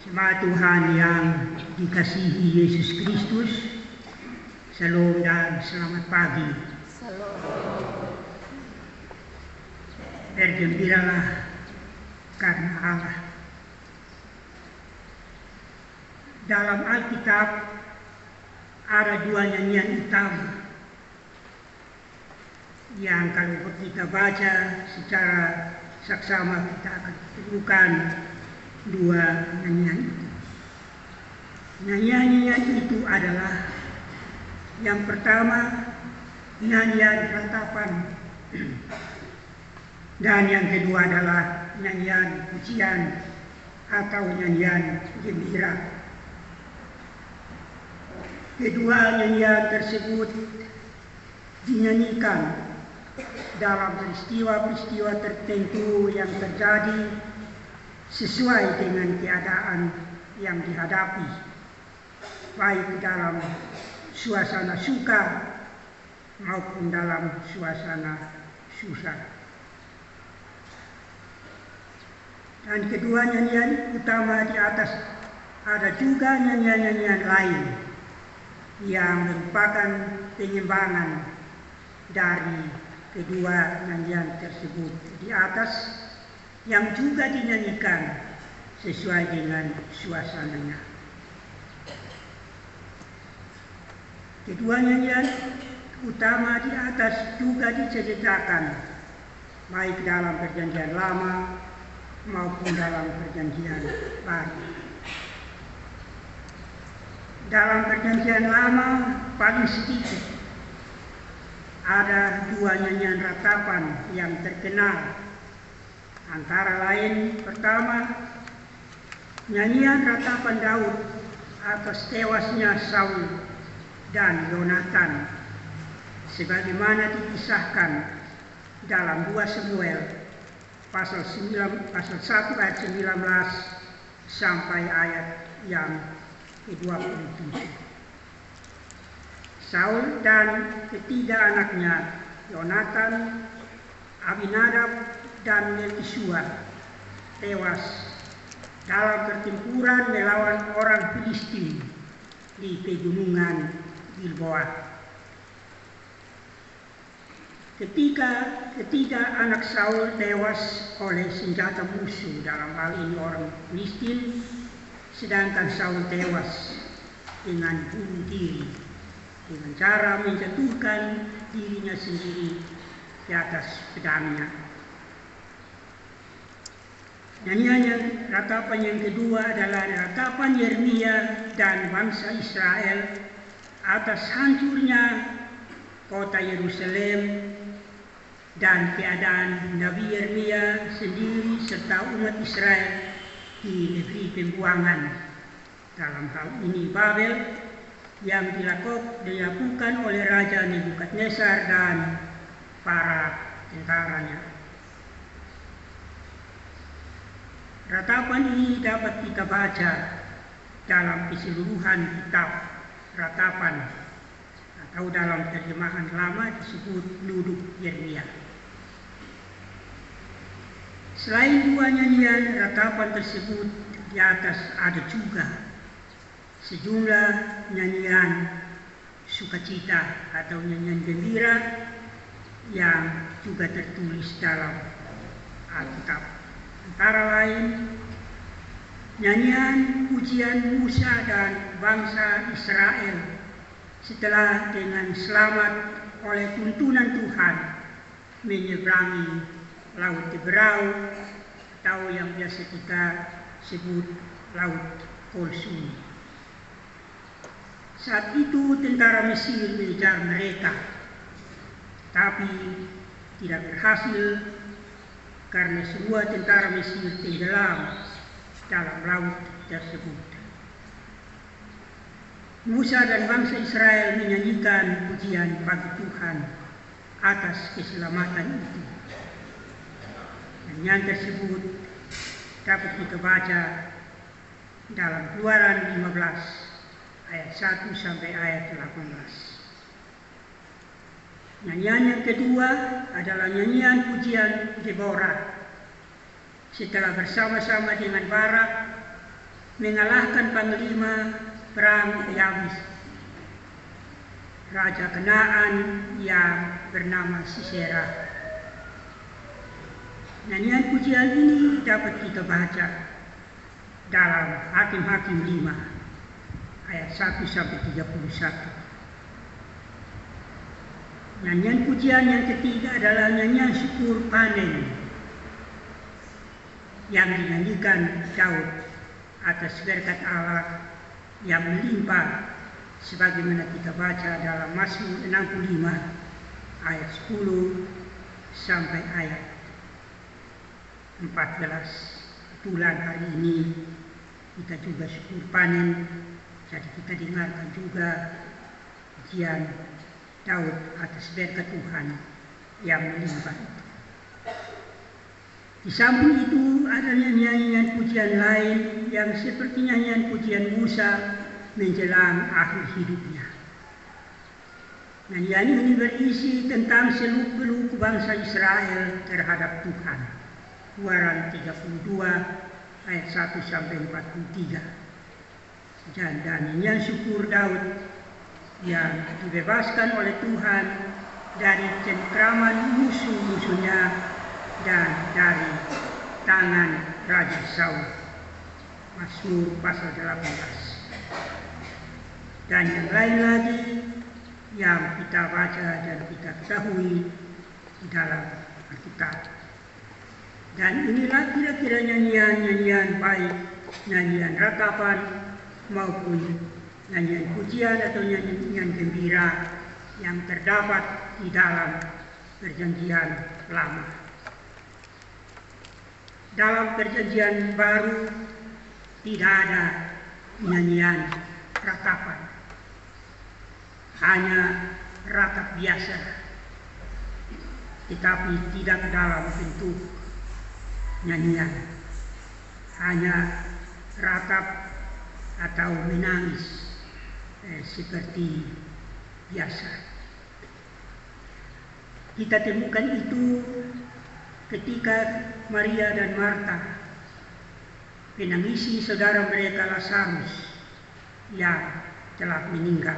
Jemaat Tuhan yang dikasihi Yesus Kristus, Shalom dan selamat pagi. Bergembiralah karena Allah. Dalam Alkitab ada dua nyanyian utama yang kalau kita baca secara saksama kita akan temukan dua nyanyian itu. Nyanyian itu adalah yang pertama nyanyian ratapan dan yang kedua adalah nyanyian pujian atau nyanyian gembira. Kedua nyanyian tersebut dinyanyikan dalam peristiwa-peristiwa tertentu yang terjadi sesuai dengan keadaan yang dihadapi, baik dalam suasana suka maupun dalam suasana susah. Dan kedua nyanyian utama di atas ada juga nyanyian-nyanyian lain yang merupakan pengembangan dari kedua nyanyian tersebut di atas, yang juga dinyanyikan sesuai dengan suasananya. Kedua nyanyian utama di atas juga diceritakan baik dalam Perjanjian Lama maupun dalam Perjanjian Baru. Dalam Perjanjian Lama paling sedikit ada dua nyanyian ratapan yang terkenal. Antara lain, pertama, nyanyian ratapan Daud atas tewasnya Saul dan Yonatan, sebagaimana dikisahkan dalam 2 Samuel pasal 1 ayat 19 sampai ayat yang ke-27. Saul dan ketiga anaknya, Yonatan, Abinadab, dan Melkisua tewas dalam pertempuran melawan orang Filistin di pegunungan Gilboa. Ketiga anak Saul tewas oleh senjata musuh, dalam hal ini orang Filistin, sedangkan Saul tewas dengan bunuh diri dengan cara menjatuhkan dirinya sendiri di atas pedangnya. Nyanyian ratapan yang kedua adalah ratapan Yeremia dan bangsa Israel atas hancurnya kota Yerusalem dan keadaan Nabi Yeremia sendiri serta umat Israel di negeri pembuangan, dalam hal ini Babel, yang dilakukan oleh Raja Nebukadnezar dan para tentaranya. Ratapan ini dapat kita baca dalam keseluruhan kitab ratapan, atau dalam terjemahan lama disebut Nuduk Yeremia. Selain dua nyanyian ratapan tersebut, di atas ada juga sejumlah nyanyian sukacita atau nyanyian gembira yang juga tertulis dalam Alkitab. Antara lain, nyanyian pujian Musa dan bangsa Israel setelah dengan selamat oleh tuntunan Tuhan menyeberangi Laut Teberau, atau yang biasa kita sebut Laut Kolsum. Saat itu tentara Mesir mengejar mereka, tapi tidak berhasil karena semua tentara Mesir tenggelam dalam laut tersebut. Musa dan bangsa Israel menyanyikan pujian bagi Tuhan atas keselamatan itu. Nyanyian tersebut dapat kita baca dalam Keluaran 15 ayat 1 sampai ayat 18. Nyanyian yang kedua adalah nyanyian pujian Deborah. Setelah bersama-sama dengan Barak mengalahkan panglima perang Yabes, raja Kanaan yang bernama Sisera. Nyanyian pujian ini dapat kita baca dalam Hakim-Hakim 5 ayat 1 sampai 31. Nyanyian pujian yang ketiga adalah nyanyian syukur panen yang dinyanyikan Daud atas berkat Allah yang melimpah, sebagaimana kita baca dalam Mazmur 65 ayat 10 sampai ayat 14. Kebetulan hari ini kita juga syukur panen, jadi kita dengarkan juga pujian Daud atas berkat Tuhan yang melimpah itu. Di samping itu ada nyanyian pujian lain yang seperti nyanyian pujian Musa menjelang akhir hidupnya. Nyanyian ini berisi tentang seluk-beluk bangsa Israel terhadap Tuhan. Keluaran 32 ayat 1 sampai 43. Dan nyanyian syukur Daud yang dibebaskan oleh Tuhan dari cengkraman musuh-musuhnya dan dari tangan Raja Saul. Mazmur pasal 18. Dan yang lain lagi yang kita baca dan kita ketahui di dalam Alkitab. Dan inilah kira-kira nyanyian-nyanyian baik, nyanyian ratapan maupun nyanyian pujian atau nyanyian gembira yang terdapat di dalam Perjanjian Lama. Dalam Perjanjian Baru tidak ada nyanyian ratapan, hanya ratap biasa, tetapi tidak dalam bentuk nyanyian, hanya ratap atau menangis seperti biasa. Kita temukan itu ketika Maria dan Marta menangisi saudara mereka Lazarus yang telah meninggal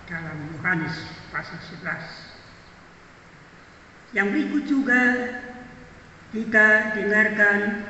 dalam Yohanes pasal 11. Yang berikut juga kita dengarkan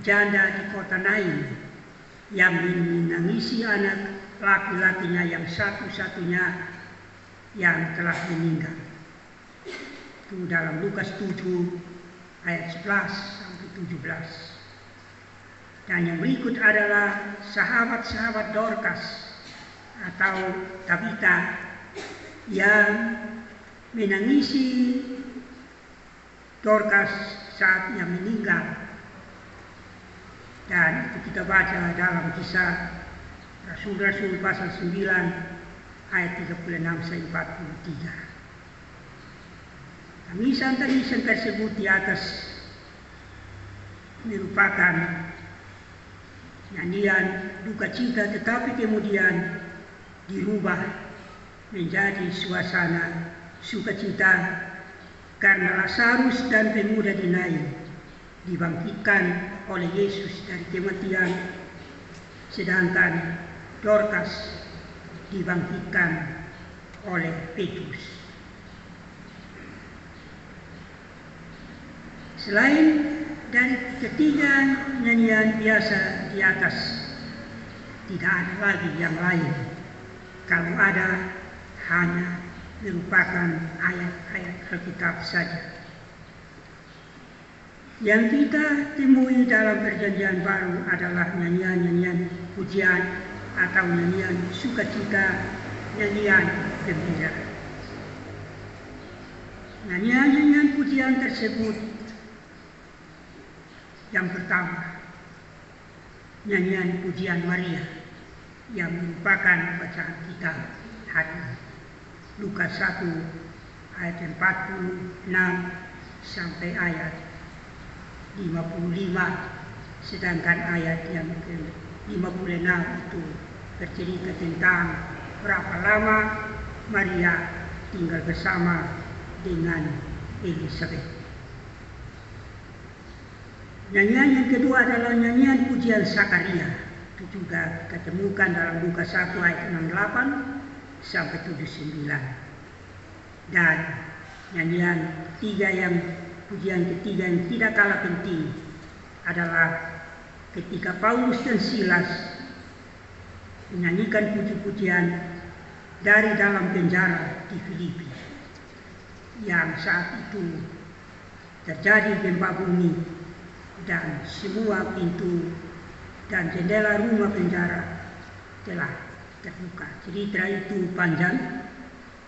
janda di kota Nain yang menangisi anak laki-lakinya yang satu-satunya yang telah meninggal. Itu dalam Lukas 7 ayat 11 sampai 17. Dan yang berikut adalah sahabat-sahabat Dorcas atau Tabita yang menangisi Dorcas saat ia meninggal. Dan itu kita baca dalam Kisah Rasul-Rasul pasal 9 ayat 36 sampai 43. Tangisan-tangisan tersebut di atas merupakan nyanyian duka cita, tetapi kemudian dirubah menjadi suasana sukacita karena Lazarus dan pemuda di Nain dibangkitkan oleh Yesus dari kematian, sedangkan Dorcas dibangkitkan oleh Petrus. Selain dari ketiga nyanyian biasa di atas, tidak ada lagi yang lain. Kalau ada, hanya merupakan ayat-ayat Alkitab saja. Yang kita temui dalam Perjanjian Baru adalah nyanyian-nyanyian pujian atau nyanyian sukacita, nyanyian gembira. Nyanyian-nyanyian pujian tersebut, yang pertama, nyanyian pujian Maria yang merupakan bacaan kita hari ini. Lukas 1 ayat 46 sampai ayat 55, sedangkan ayat yang ke-56 itu bercerita tentang berapa lama Maria tinggal bersama dengan Elizabeth. Nyanyian yang kedua adalah nyanyian pujian Zakaria Itu juga ketemukan dalam Lukas 1 ayat 68 sampai 79. Dan nyanyian ketiga pujian ketiga yang tidak kalah penting adalah ketika Paulus dan Silas menyanyikan puji-pujian dari dalam penjara di Filipi, yang saat itu terjadi gempa bumi dan semua pintu dan jendela rumah penjara telah terbuka. Cerita itu panjang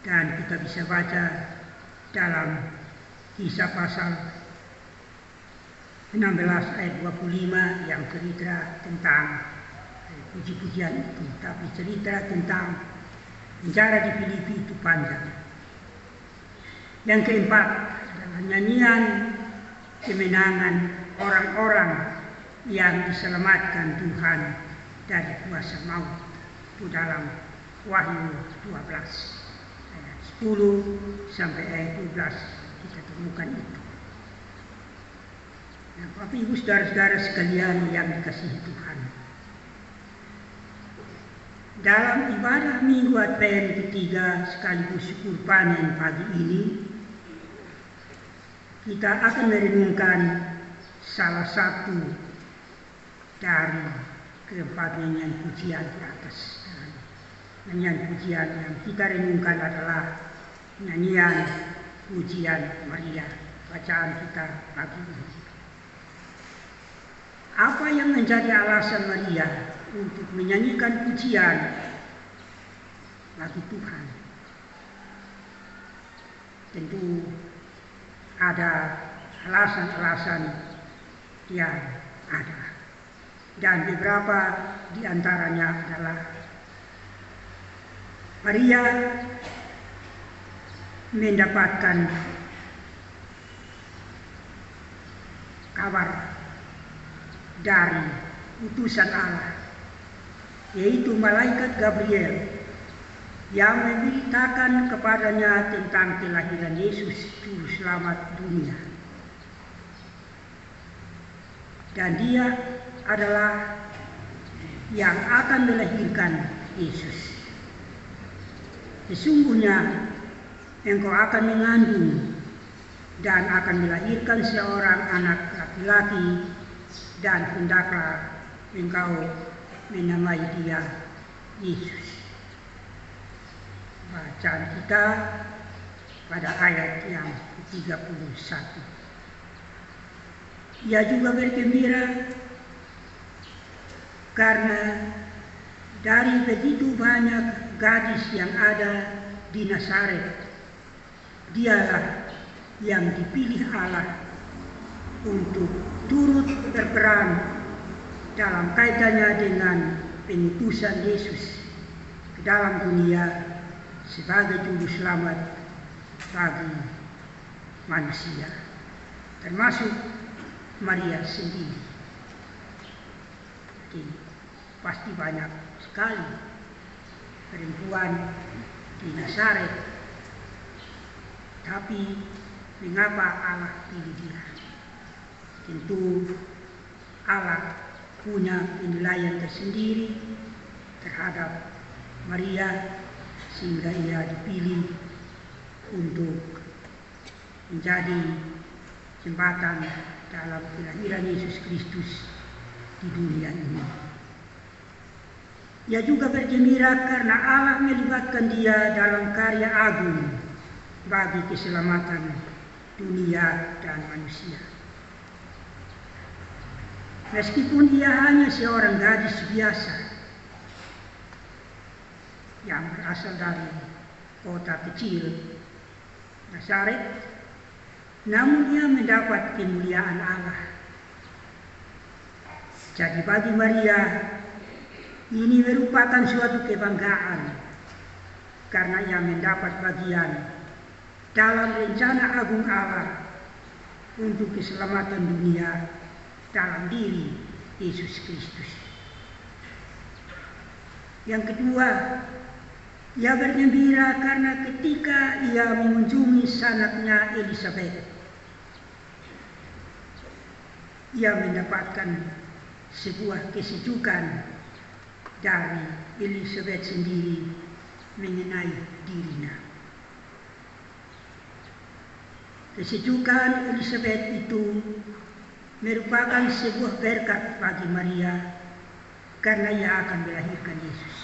dan kita bisa baca dalam Kisah pasal 16 ayat 25 yang cerita tentang puji-pujian itu. Tapi cerita tentang penjara di Filipi itu panjang. Yang keempat adalah nyanyian kemenangan orang-orang yang diselamatkan Tuhan dari kuasa maut. Itu dalam Wahyu 12 ayat 10 sampai ayat 12 kita temukan itu. Nah, Bapak Ibu saudara-saudara sekalian yang dikasihi Tuhan, dalam ibadah Minggu Advent ketiga sekaligus syukur panen pagi ini, kita akan merenungkan salah satu dari keempat nyanyian pujian di atas. Nyanyian pujian yang kita renungkan adalah nyanyian pujian Maria, bacaan kita pagi ini. Apa yang menjadi alasan Maria untuk menyanyikan pujian bagi Tuhan? Tentu ada alasan-alasan yang ada. Dan beberapa di antaranya adalah Maria mendapatkan kabar dari utusan Allah, yaitu malaikat Gabriel yang memberitakan kepadanya tentang kelahiran Yesus, Juru Selamat dunia. Dan dia adalah yang akan melahirkan Yesus. Sesungguhnya engkau akan mengandung dan akan melahirkan seorang anak laki-laki, dan hendaklah engkau menamai dia Yesus. Bacaan kita pada ayat yang ke-31. Ia juga bergembira karena dari begitu banyak gadis yang ada di Nazaret, dialah yang dipilih Allah untuk turut berperan dalam kaitannya dengan pengutusan Yesus ke dalam dunia sebagai juru selamat bagi manusia, termasuk Maria sendiri. Jadi pasti banyak sekali perempuan di Nazaret, tapi mengapa Allah pilih dia? Tentu Allah punya penilaian tersendiri terhadap Maria, sehingga ia dipilih untuk menjadi jembatan dalam kelahiran Yesus Kristus di dunia ini. Ia juga bergembira karena Allah melibatkan dia dalam karya agung bagi keselamatan dunia dan manusia. Meskipun ia hanya seorang gadis biasa yang berasal dari kota kecil Nazaret, namun ia mendapat kemuliaan Allah. Jadi bagi Maria ini merupakan suatu kebanggaan karena ia mendapat bagian dalam rencana agung Allah untuk keselamatan dunia dalam diri Yesus Kristus. Yang kedua, ia bergembira karena ketika ia mengunjungi sanaknya Elizabeth, ia mendapatkan sebuah kesejukan dari Elizabeth sendiri mengenai dirinya. Kesejukan Elizabeth itu merupakan sebuah berkat bagi Maria karena ia akan melahirkan Yesus.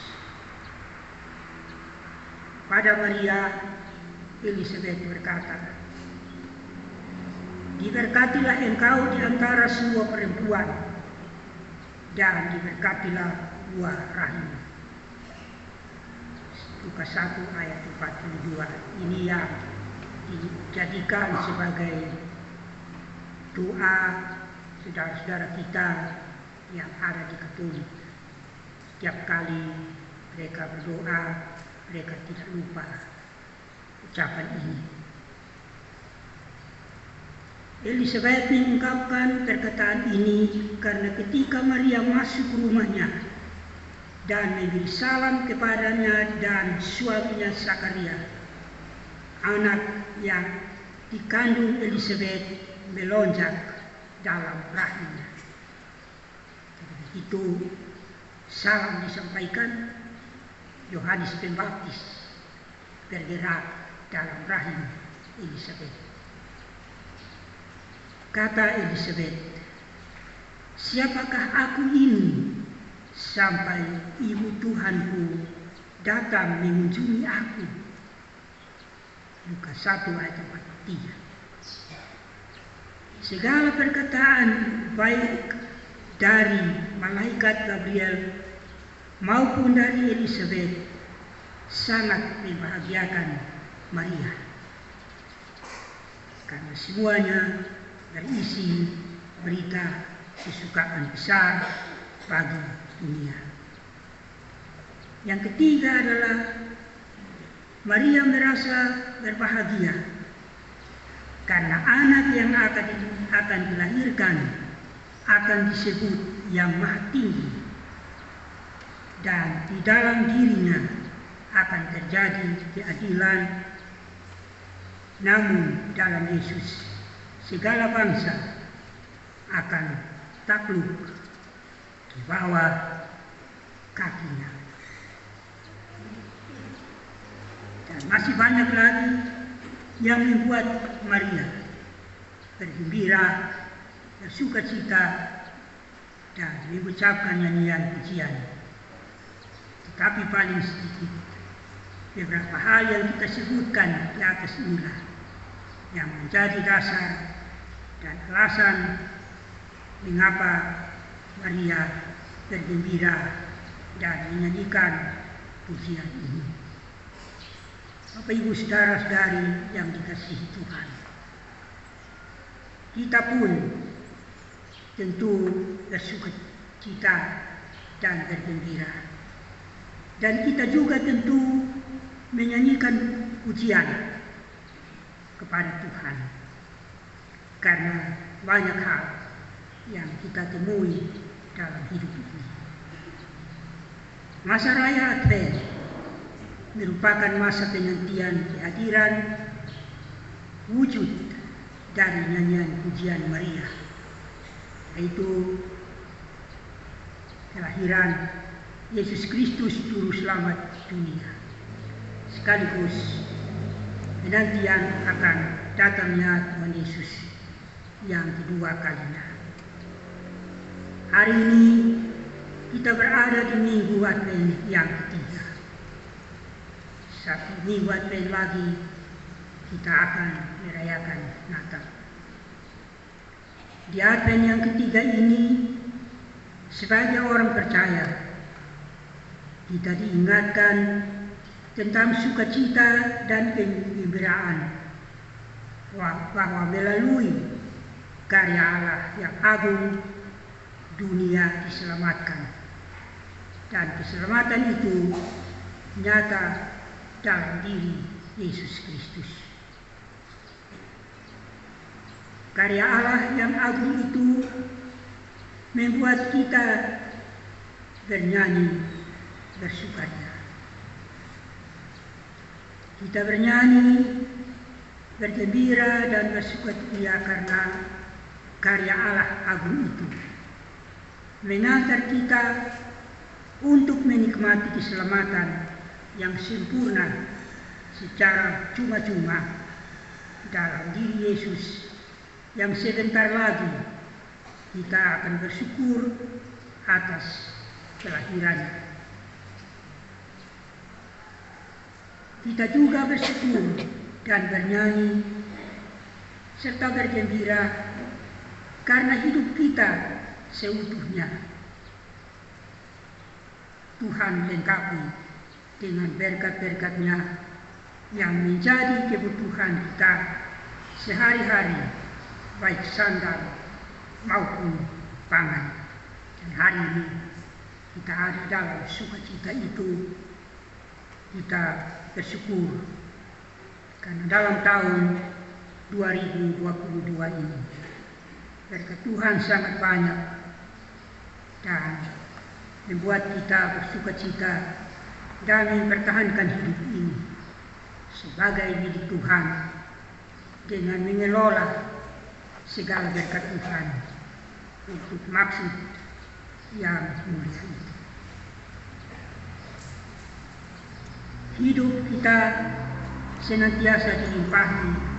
Pada Maria, Elizabeth berkata, "Diberkatilah engkau di antara semua perempuan, dan diberkatilah buah rahim." Lukas 1 ayat 42. Ini yang dijadikan sebagai doa saudara-saudara kita yang ada di Katolik. Setiap kali mereka berdoa, mereka tidak lupa ucapan ini. Elizabeth mengungkapkan perkataan ini karena ketika Maria masuk ke rumahnya dan memberi salam kepadanya dan suaminya Zakaria, anak yang dikandung Elizabeth melonjak dalam rahimnya. Begitu salam disampaikan, Yohanes Pembaptis bergerak dalam rahim Elizabeth. Kata Elizabeth, "Siapakah aku ini sampai ibu Tuhanku datang mengunjungi aku?" Lukas 1 ayat 43. Segala perkataan baik dari malaikat Gabriel maupun dari Elizabeth sangat membahagiakan Maria, karena semuanya berisi berita kesukaan besar bagi dunia. Yang ketiga adalah Maria merasa berbahagia karena anak yang akan dilahirkan akan disebut yang maha tinggi, dan di dalam dirinya akan terjadi keadilan. Namun dalam Yesus segala bangsa akan takluk di bawah kakinya. Dan masih banyak lagi yang membuat Maria bergembira, bersukacita, dan mengucapkan nyanyian pujian. Tetapi paling sedikit beberapa hal yang kita sebutkan di atas inilah yang menjadi dasar dan alasan mengapa Maria bergembira dan menyanyikan pujian ini. Bapak Ibu saudara-saudari yang dikasihi Tuhan, kita pun tentu bersukacita dan bergembira, dan kita juga tentu menyanyikan pujian kepada Tuhan karena banyak hal yang kita temui dalam hidup ini. Masa raya Advent merupakan masa penantian kehadiran wujud dari nyanyian pujian Maria, yaitu kelahiran Yesus Kristus Juru Selamat dunia, sekaligus penantian akan datangnya Tuhan Yesus yang kedua kalinya. Hari ini kita berada di Minggu Advent yang ketiga. Satu Minggu Advent lagi kita akan merayakan Natal. Di Advent yang ketiga ini, sebagai orang percaya, kita diingatkan tentang sukacita dan kegembiraan bahwa melalui karya Allah yang agung, dunia diselamatkan, dan keselamatan itu nyata dalam diri Yesus Kristus. Karya Allah yang agung itu membuat kita bernyanyi bersukaria. Kita bernyanyi, bergembira dan bersukaria karena karya Allah agung itu mengantar kita untuk menikmati keselamatan yang sempurna secara cuma-cuma dalam diri Yesus, yang sebentar lagi kita akan bersyukur atas kelahirannya. Kita juga bersyukur dan bernyanyi serta bergembira karena hidup kita seutuhnya Tuhan lengkapi dengan berkat-berkat-Nya yang menjadi kebutuhan kita sehari-hari, baik sandang maupun pangan. Dan hari ini kita ada dalam sukacita itu, kita bersyukur karena dalam tahun 2022 ini berkat Tuhan sangat banyak dan membuat kita bersukacita dan mempertahankan hidup ini sebagai milik Tuhan dengan mengelola segala berkat Tuhan untuk maksud yang mulia itu. Hidup kita senantiasa dilimpahi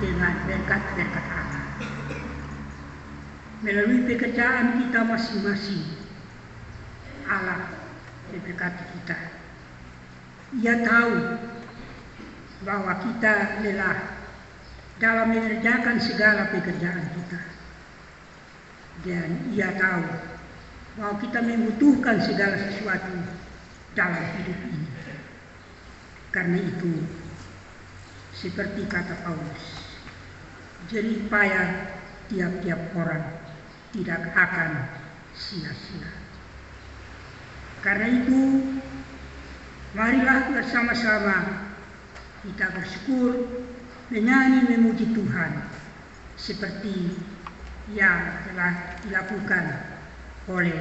dengan berkat-berkat Allah. Melalui pekerjaan kita masing-masing, Allah memberkati kita. Ia tahu bahwa kita lelah dalam mengerjakan segala pekerjaan kita. Dan Ia tahu bahwa kita membutuhkan segala sesuatu dalam hidup ini. Karena itu, seperti kata Paulus, jerih payah tiap-tiap orang tidak akan sia-sia. Karena itu, marilah bersama-sama kita bersyukur, menyanyi memuji Tuhan seperti yang telah dilakukan oleh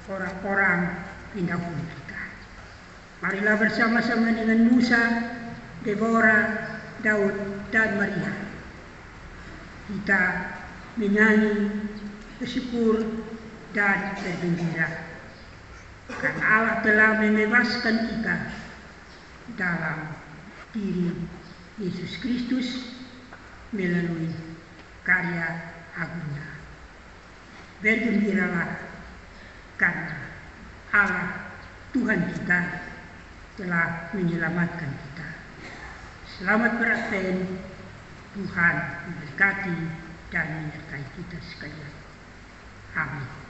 orang-orang pendahulu kita. Marilah bersama-sama dengan Musa, Deborah, Daud, dan Maria kita menyanyi, bersyukur, dan bergembira. Karena Allah telah membebaskan kita dalam diri Yesus Kristus melalui karya agungnya. Bergembiralah karena Allah Tuhan kita telah menyelamatkan kita. Selamat beraktivitas, Tuhan memberkati dan menyertai kita sekalian. Amin.